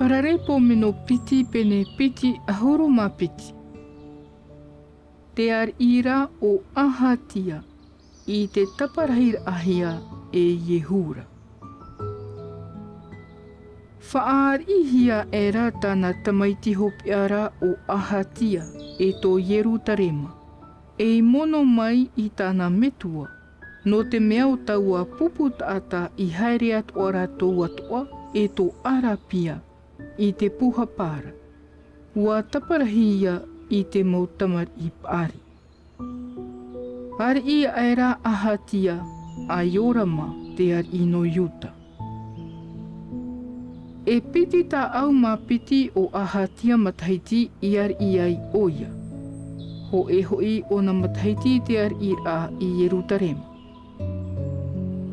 Pararepo meno piti pene piti ahuru ma piti. Te ar ira o ahatia I te taparahir ahia e Yehura. Whaar ihia e rata na tamaiti hopiara o ahatia e tō Yerutarema. E mono mai I tāna metua. No te mea o taua pupu taata I haere atu ora tō atua e tō arapia I te puha pāra. Ua taparahia I te mautamar I pāri. Ar ia era ahatia a Yorama te ar ino Yuta. E piti tā au mā piti o ahatia matahiti I ar iai oia. Ho e hoi o na matahiti te ar ira I Yerutarema.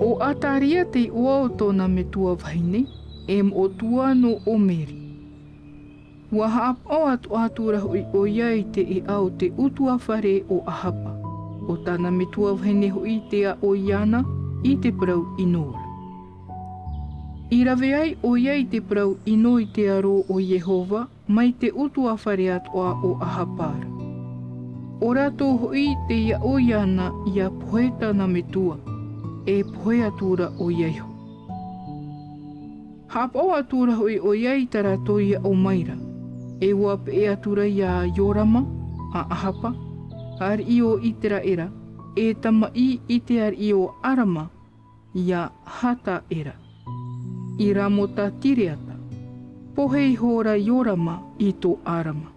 O ataria te ua o tōna metua vaine e mo tua no o meri. Ua haap o atu atura hoi oia I te e au te utua whare o ahapa. O tāna metua vaine hoi te a oiana I te parau inora. I rawe ai oia I te parau ino I te aro o Yehova mai te utua whare atua o ahapara. O rato hoi te ia oiana ia pohe tāna metua e pohe atura o Yeho. Haap o atura hoi oia I tarato ia o maira. E wap e atura ia Yorama a ahapa. Ar I o itera era, e tama I te ar I o arama, ia hata era. I ramota tireata, pohei hora Yorama I tō arama.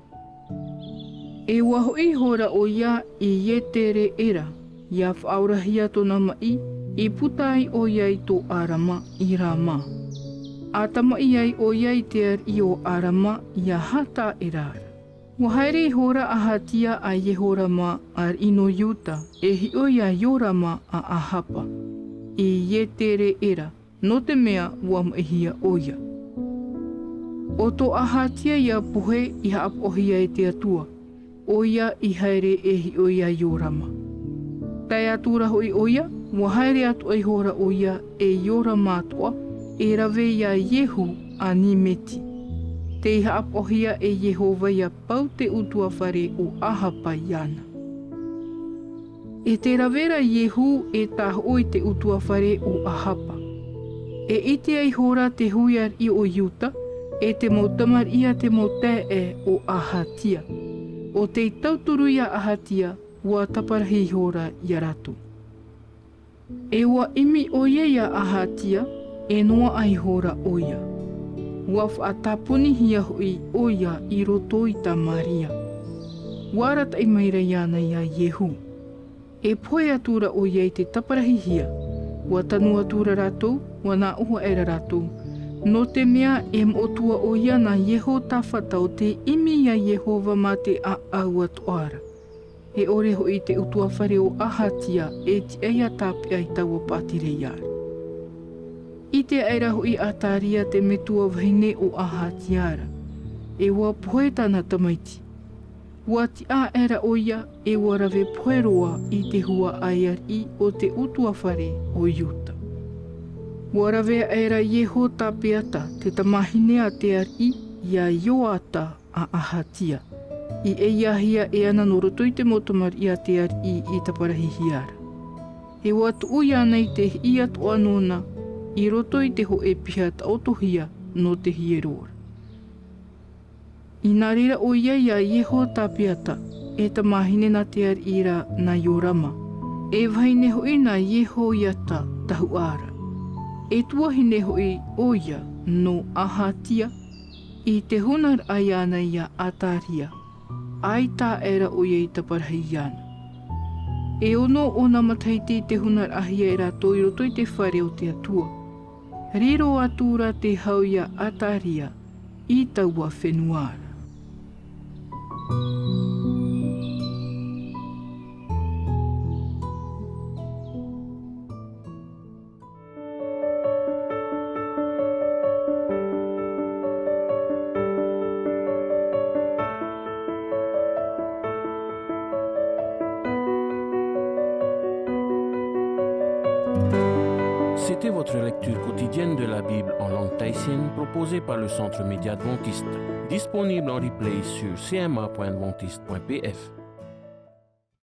E wahoi hora o ia I ietere era, ia whaurahia tōna mai, I putai o ia I tō arama I rama. A tama I ai o ia I te ar I o arama, ia hata era. Wahaere hora ahatia a Yehorama ar ino Yuta e hioi a Yorama a ahapa. I ietere era, no te mea wam ehia oia. O tō ahatia ia puhe I haap ohia e te atua. Oia I haere e hioi a Yorama. Tai atura hoi oia, wahaere atu ai hora oia e Yorama atua e rawe ia Yehu a Nimeti. Te iha apohia e Yehova ia pau te utua whare o ahapa iana. E te rawera Yehu e tahoi te utua whare o ahapa. E ite ai hora te huiar I o Yuta, e te mautamar ia te mautae e o ahatia. O te tauturu ia ahatia, ua taparahi hora ia ratu. E ua imi oia ia ahatia, e noa ai hora oia. Ua whaatapuni hia hui oia I roto I ta Maria. Warata I maira iana ia Yehu. E poe atura oia I te taparahi hia. Ua tanu atura ratou, ua nā uha era ratou. No te mea e motua oia na Yeho tawhatau te imi ia Yehova ma te a au atuara. E ore hoi te utua whare o ahatia e te eia tāpi ai taua pātire iara. I te aira hui ataria te metua vaine o ahatiara. E ua poe tana tamaiti. Ua ti a era oia e ua rawe poe roa I te hua aiar I o te utua whare o Yuta. Ua rawe era Yeho tapeata te tamahine a te ar I ia Yoata a ahatia. I e iahia e ana no roto I te motomar I a te ar I taparahi hiara. E ua tu uia nei te I atu anona I roto I te ho e piha ta otohia no te hierora. I nā rira o ia ia Yeho tapiata e ta mahine na te ar ira na Yorama. E vaine hoi na Yeho iata tahu ara. E tuahine hoi o ia no ahatia I te hunar aiana ia ataria. Ai tā era o ia I taparahi iana. E ono o na mataiti te hunar ahia e rato I roto I te whare o te atua. Riro atura te hauia ataria I taua whenuara. C'était votre lecture quotidienne de la Bible en langue tahitienne proposée par le Centre Média Adventiste, disponible en replay sur cma.adventiste.pf.